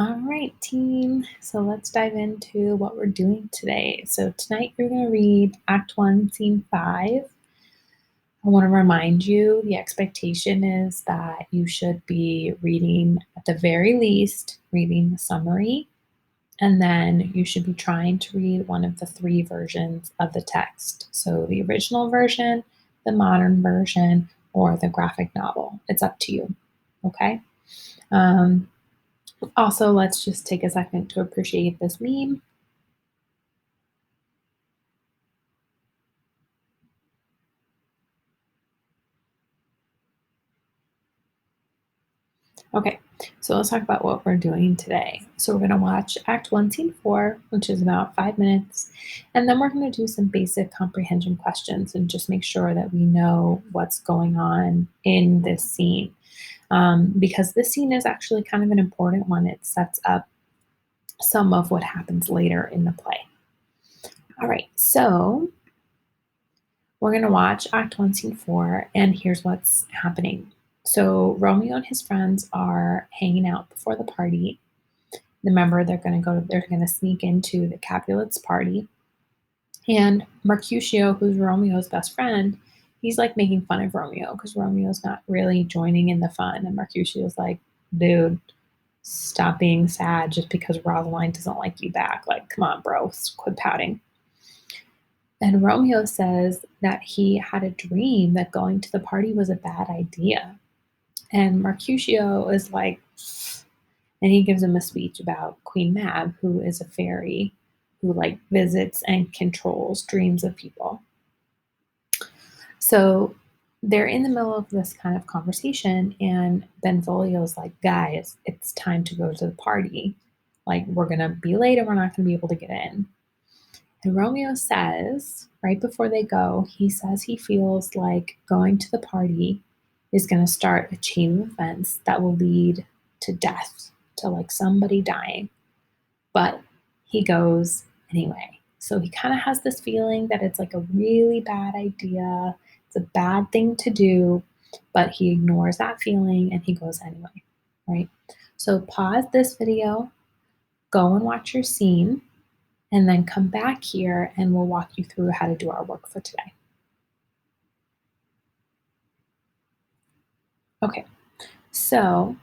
All right, team. So let's dive into what we're doing today. So tonight you're going to read Act 1, Scene 5. I want to remind you the expectation is that you should be reading, at the very least, reading the summary, and then you should be trying to read one of the three versions of the text. So the original version, the modern version, or the graphic novel. It's up to you. Okay? Um, Also, let's just take a second to appreciate this meme. Okay, so let's talk about what we're doing today. So we're going to watch Act 1, Scene 4, which is about 5 minutes, and then we're going to do some basic comprehension questions and just make sure that we know what's going on in this scene. Because this scene is actually kind of an important one. It sets up some of what happens later in the play. All right, so we're going to watch Act 1, Scene 4, and here's what's happening. So Romeo and his friends are hanging out before the party. Remember, they're going to sneak into the Capulets' party. And Mercutio, who's Romeo's best friend, he's like making fun of Romeo because Romeo's not really joining in the fun. And Mercutio's like, dude, stop being sad just because Rosaline doesn't like you back. Like, come on, bro, quit pouting. And Romeo says that he had a dream that going to the party was a bad idea. And Mercutio is like, and he gives him a speech about Queen Mab, who is a fairy who like visits and controls dreams of people. So they're in the middle of this kind of conversation, and Benvolio's like, guys, it's time to go to the party. Like, we're going to be late and we're not going to be able to get in. And Romeo says, right before they go, he says he feels like going to the party is going to start a chain of events that will lead to death, to like somebody dying. But he goes anyway. So he kind of has this feeling that it's like a really bad idea. It's a bad thing to do, but he ignores that feeling and he goes anyway, right? So pause this video, go and watch your scene, and then come back here and we'll walk you through how to do our work for today. Okay, so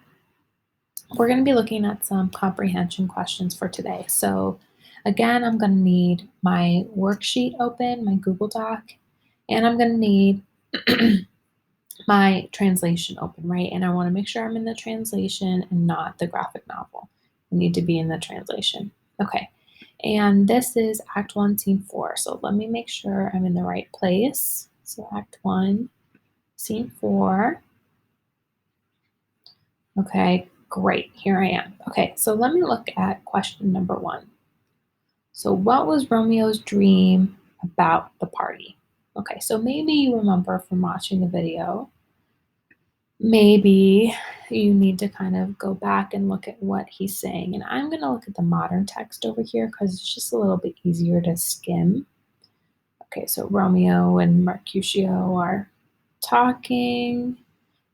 we're going to be looking at some comprehension questions for today. So again, I'm going to need my worksheet open, my Google Doc, and I'm going to need my translation open, right? And I want to make sure I'm in the translation and not the graphic novel. I need to be in the translation. Okay, and this is Act 1, Scene 4. So let me make sure I'm in the right place. So Act 1, Scene 4. Okay, great. Here I am. Okay, so let me look at question number 1. So what was Romeo's dream about the party? Okay, so maybe you remember from watching the video. Maybe you need to kind of go back and look at what he's saying. And I'm going to look at the modern text over here because it's just a little bit easier to skim. Okay, so Romeo and Mercutio are talking.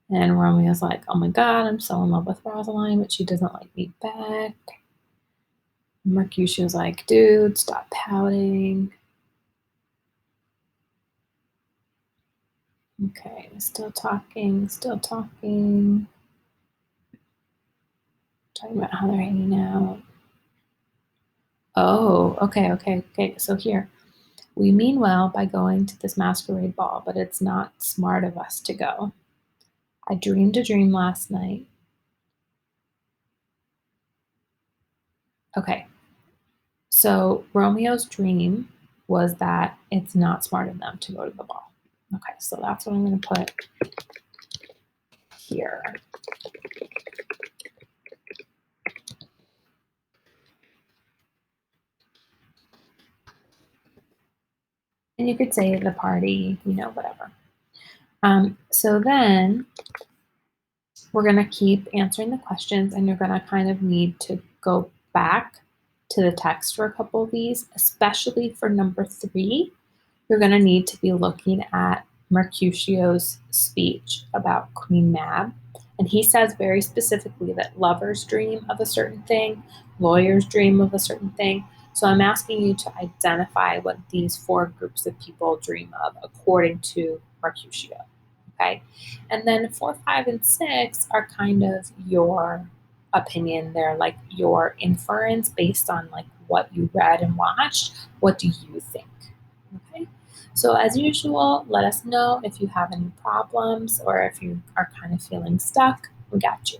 And Romeo's like, oh my God, I'm so in love with Rosaline, but she doesn't like me back. Mercutio's like, dude, stop pouting. Okay, still talking, still talking. Talking about how they're hanging out. Oh, okay. So here, we mean well by going to this masquerade ball, but it's not smart of us to go. I dreamed a dream last night. Okay, so Romeo's dream was that it's not smart of them to go to the ball. Okay, so that's what I'm going to put here. And you could say the party, whatever. So then we're going to keep answering the questions, and you're going to kind of need to go back to the text for a couple of these, especially for number 3. You're going to need to be looking at Mercutio's speech about Queen Mab And he says very specifically that lovers dream of a certain thing, lawyers dream of a certain thing. So I'm asking you to identify what these four groups of people dream of according to Mercutio. Okay. And then four, five, and six are kind of your opinion. They're like your inference based on like what you read and watched. What do you think? Okay. So as usual, let us know if you have any problems or if you are kind of feeling stuck. We got you.